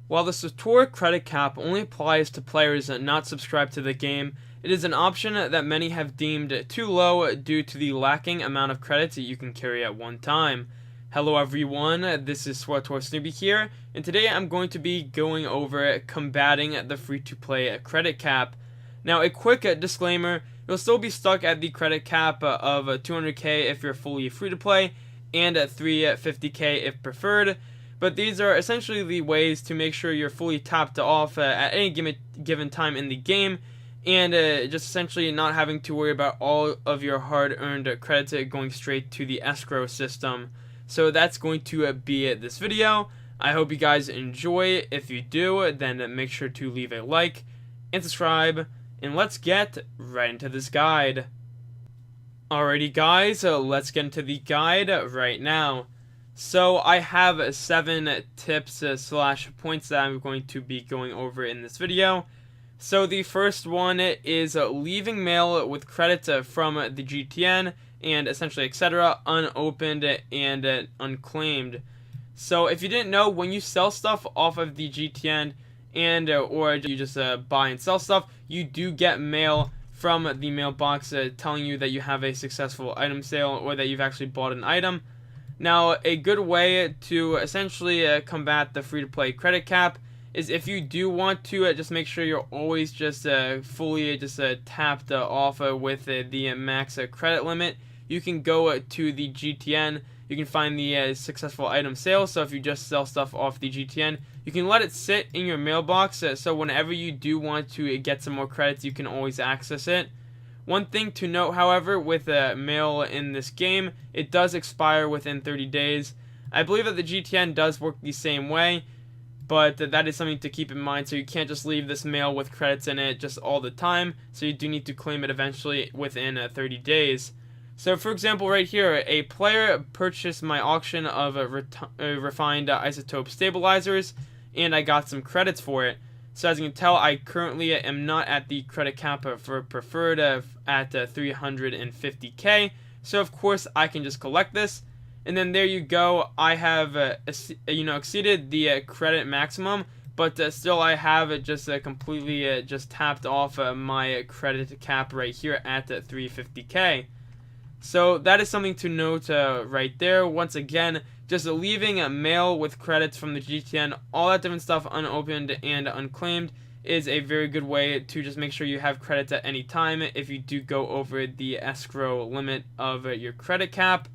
While the SWTOR credit cap only applies to players not subscribed to the game, it is an option that many have deemed too low due to the lacking amount of credits that you can carry at one time. Hello everyone, this is SWTOR Snoopy here, and today I'm going to be going over combating the free-to-play credit cap. Now, a quick disclaimer, you'll still be stuck at the credit cap of 200k if you're fully free-to-play, and 350k if preferred. But these are essentially the ways to make sure you're fully topped off at any given time in the game, and just essentially not having to worry about all of your hard-earned credits going straight to the escrow system. So that's going to be this video. I hope you guys enjoy. If you do, then make sure to leave a like and subscribe, and let's get right into this guide. Alrighty guys, let's get into the guide right now. So I have 7 tips slash points that I'm going to be going over in this video. So the first one is leaving mail with credits from the GTN and essentially etc. unopened and unclaimed. So if you didn't know, when you sell stuff off of the GTN and or you just buy and sell stuff, you do get mail from the mailbox telling you that you have a successful item sale or that you've actually bought an item. Now, a good way to essentially combat the free-to-play credit cap is if you do want to just make sure you're always just fully tapped off with the max credit limit, you can go to the GTN. You can find the successful item sale. So if you just sell stuff off the GTN, you can let it sit in your mailbox. So whenever you do want to get some more credits, you can always access it. One thing to note, however, with mail in this game, it does expire within 30 days. I believe that the GTN does work the same way, but that is something to keep in mind. So you can't just leave this mail with credits in it just all the time. So you do need to claim it eventually within 30 days. So for example, right here, a player purchased my auction of refined isotope stabilizers, and I got some credits for it. So as you can tell, I currently am not at the credit cap for preferred at 350k. So of course I can just collect this, and then there you go. I have exceeded the credit maximum, but still I have just completely just tapped off my credit cap right here at 350k. So that is something to note right there. Once again, just leaving a mail with credits from the GTN, all that different stuff unopened and unclaimed, is a very good way to just make sure you have credits at any time if you do go over the escrow limit of your credit cap.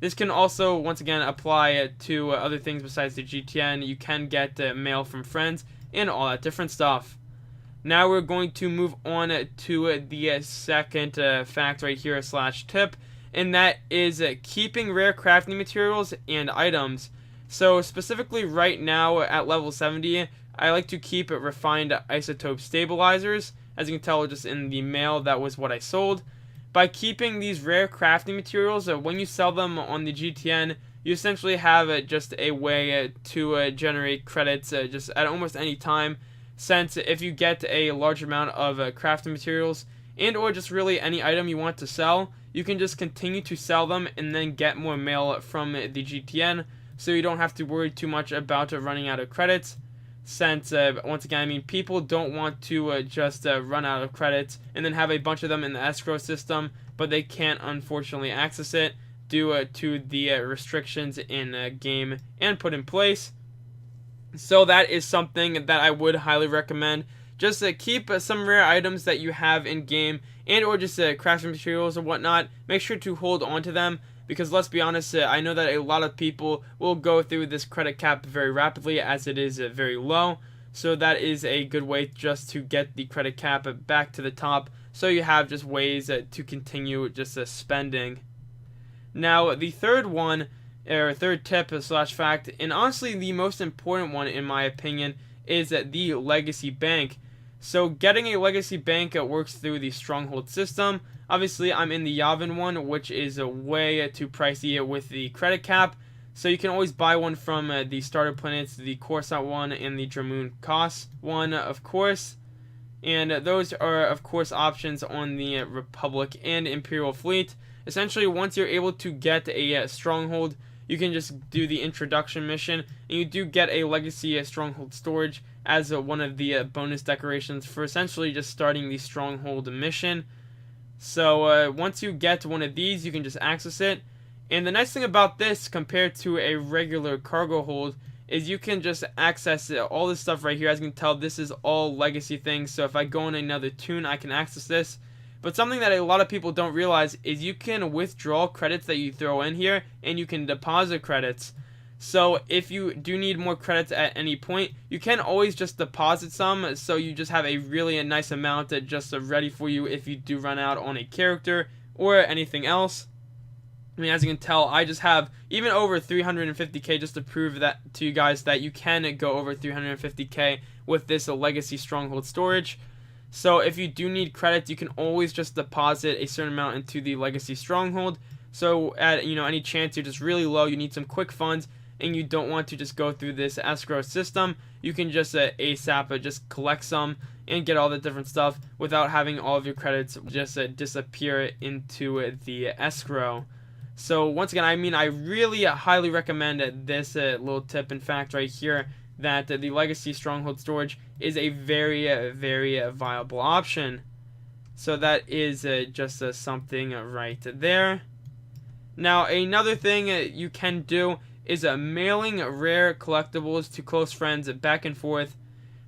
This can also, once again, apply to other things besides the GTN. You can get mail from friends and all that different stuff. Now we're going to move on to the second fact right here slash tip, and that is keeping rare crafting materials and items. So specifically right now at level 70, I like to keep refined isotope stabilizers. As you can tell just in the mail, that was what I sold. By keeping these rare crafting materials, when you sell them on the GTN, you essentially have just a way to generate credits just at almost any time. Since if you get a large amount of crafting materials and or just really any item you want to sell, you can just continue to sell them and then get more mail from the GTN, so you don't have to worry too much about running out of credits. Since once again, I mean, people don't want to just run out of credits and then have a bunch of them in the escrow system, but they can't unfortunately access it due to the restrictions in game and put in place. So that is something that I would highly recommend. Just keep some rare items that you have in game and or just crafting materials or whatnot. Make sure to hold on to them, because let's be honest, I know that a lot of people will go through this credit cap very rapidly as it is very low. So that is a good way just to get the credit cap back to the top, so you have just ways to continue just spending. Now the third one, or third tip slash fact, and honestly the most important one in my opinion, is the legacy bank. So getting a legacy bank works through the stronghold system. Obviously I'm in the Yavin one, which is way too pricey with the credit cap. So you can always buy one from the starter planets, the Coruscant one and the Dramoon Kos one, of course. And those are of course options on the Republic and Imperial fleet. Essentially, once you're able to get a stronghold, you can just do the introduction mission, and you do get a legacy stronghold storage as one of the bonus decorations for essentially just starting the stronghold mission. So once you get one of these, you can just access it. And the nice thing about this compared to a regular cargo hold is you can just access all this stuff right here. As you can tell, this is all legacy things. So if I go in another tune, I can access this. But something that a lot of people don't realize is you can withdraw credits that you throw in here, and you can deposit credits. So if you do need more credits at any point, you can always just deposit some, so you just have a really nice amount just ready for you if you do run out on a character or anything else. I mean, as you can tell, I just have even over 350k just to prove that to you guys that you can go over 350k with this legacy stronghold storage. So if you do need credits, you can always just deposit a certain amount into the legacy stronghold. So at any chance you're just really low, you need some quick funds, and you don't want to just go through this escrow system, you can just ASAP just collect some and get all the different stuff without having all of your credits just disappear into the escrow. So once again, I really highly recommend this little tip and fact right here, that the legacy stronghold storage is a very, very viable option. So that is just something right there. Now another thing you can do is mailing rare collectibles to close friends back and forth.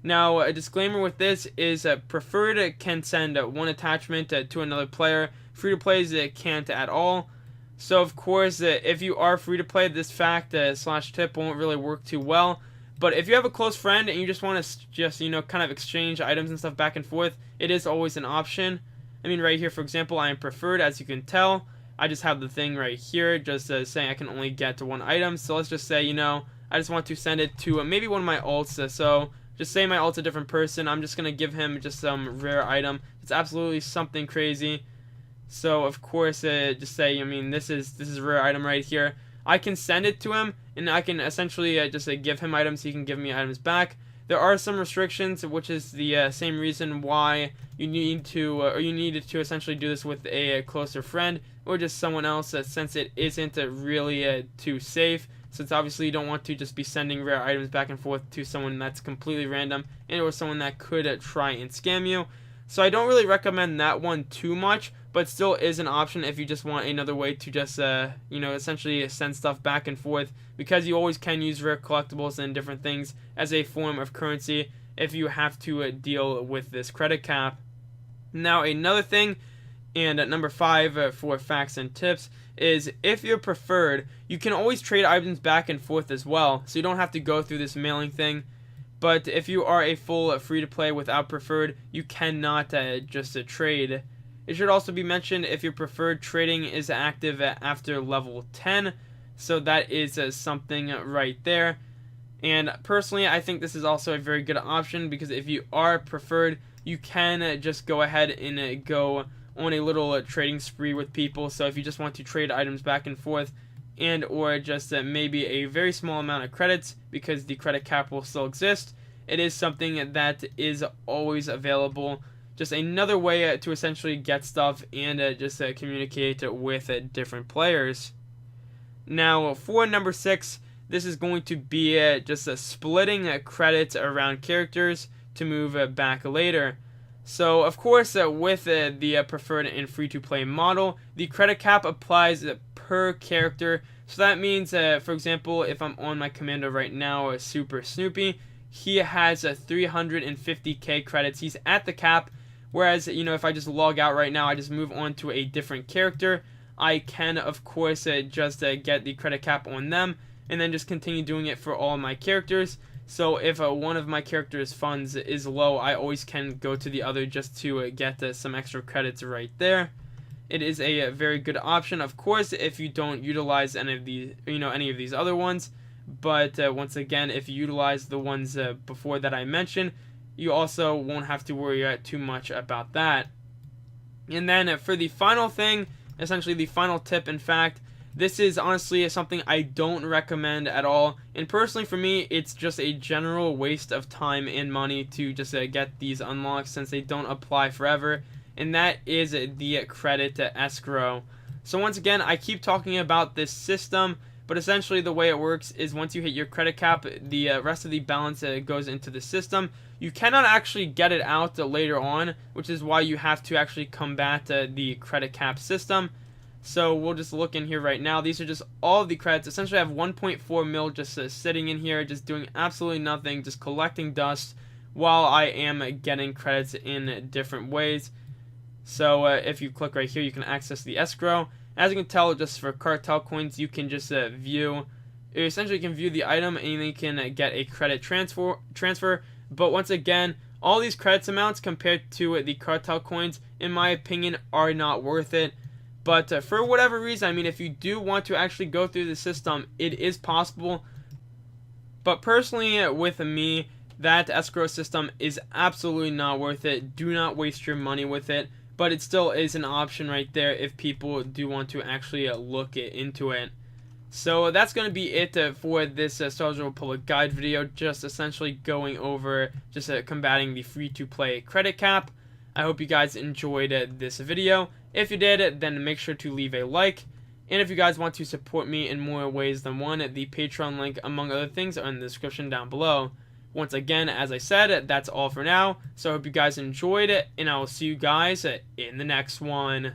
Now a disclaimer with this is preferred can send one attachment to another player. Free to plays can't at all. So of course, if you are free to play, this fact slash tip won't really work too well. But if you have a close friend and you just want to kind of exchange items and stuff back and forth, it is always an option. I mean, right here, for example, I am preferred, as you can tell. I just have the thing right here just saying I can only get to one item. So let's just say, I just want to send it to maybe one of my alts. So just say my alt's a different person. I'm just going to give him just some rare item. It's absolutely something crazy. So of course, just say, this is a rare item right here. I can send it to him, and I can essentially just give him items. He can give me items back. There are some restrictions, which is the same reason why you needed to essentially do this with a closer friend or just someone else, since it isn't really too safe. Since obviously you don't want to just be sending rare items back and forth to someone that's completely random and or someone that could try and scam you. So I don't really recommend that one too much, but still is an option if you just want another way to just essentially send stuff back and forth, because you always can use rare collectibles and different things as a form of currency if you have to deal with this credit cap. Now another thing, and number 5 for facts and tips, is if you're preferred, you can always trade items back and forth as well, so you don't have to go through this mailing thing. But if you are a full free-to-play without preferred, you cannot just trade. It should also be mentioned if your preferred trading is active after level 10, so that is something right there. And personally, I think this is also a very good option, because if you are preferred, you can just go ahead and go on a little trading spree with people. So if you just want to trade items back and forth, and or just maybe a very small amount of credits, because the credit cap will still exist, it is something that is always available. Just another way to essentially get stuff and just communicate with different players. Now for number 6, this is going to be just splitting credits around characters to move back later. So of course, with the preferred and free-to-play model, the credit cap applies per character. So that means, for example, if I'm on my commando right now, Super Snoopy, he has 350k credits. He's at the cap. Whereas, if I just log out right now, I just move on to a different character, I can, of course, just get the credit cap on them, and then just continue doing it for all of my characters. So if one of my characters' funds is low, I always can go to the other just to get some extra credits right there. It is a very good option, of course, if you don't utilize any of these other ones. But once again, if you utilize the ones before that I mentioned, you also won't have to worry too much about that. And then for the final thing, essentially the final tip, in fact, this is honestly something I don't recommend at all. And personally for me, it's just a general waste of time and money to just get these unlocked, since they don't apply forever. And that is the credit escrow. So once again, I keep talking about this system, But essentially the way it works is once you hit your credit cap, the rest of the balance goes into the system. You cannot actually get it out later on, which is why you have to actually combat the credit cap system. So we'll just look in here right now. These are just all of the credits. Essentially I have 1.4 mil just sitting in here, just doing absolutely nothing, just collecting dust while I am getting credits in different ways. So if you click right here, you can access the escrow. As you can tell, just for cartel coins, you can just view. Essentially, you can view the item and you can get a credit transfer. But once again, all these credits amounts compared to the cartel coins, in my opinion, are not worth it. But for whatever reason, I mean, if you do want to actually go through the system, it is possible. But personally, with me, that escrow system is absolutely not worth it. Do not waste your money with it. But it still is an option right there if people do want to actually look into it. So that's going to be it for this Star Wars Republic guide video, just essentially going over just combating the free-to-play credit cap. I hope you guys enjoyed this video. If you did, then make sure to leave a like. And if you guys want to support me in more ways than one, the Patreon link, among other things, are in the description down below. Once again, as I said, that's all for now. So I hope you guys enjoyed it, and I will see you guys in the next one.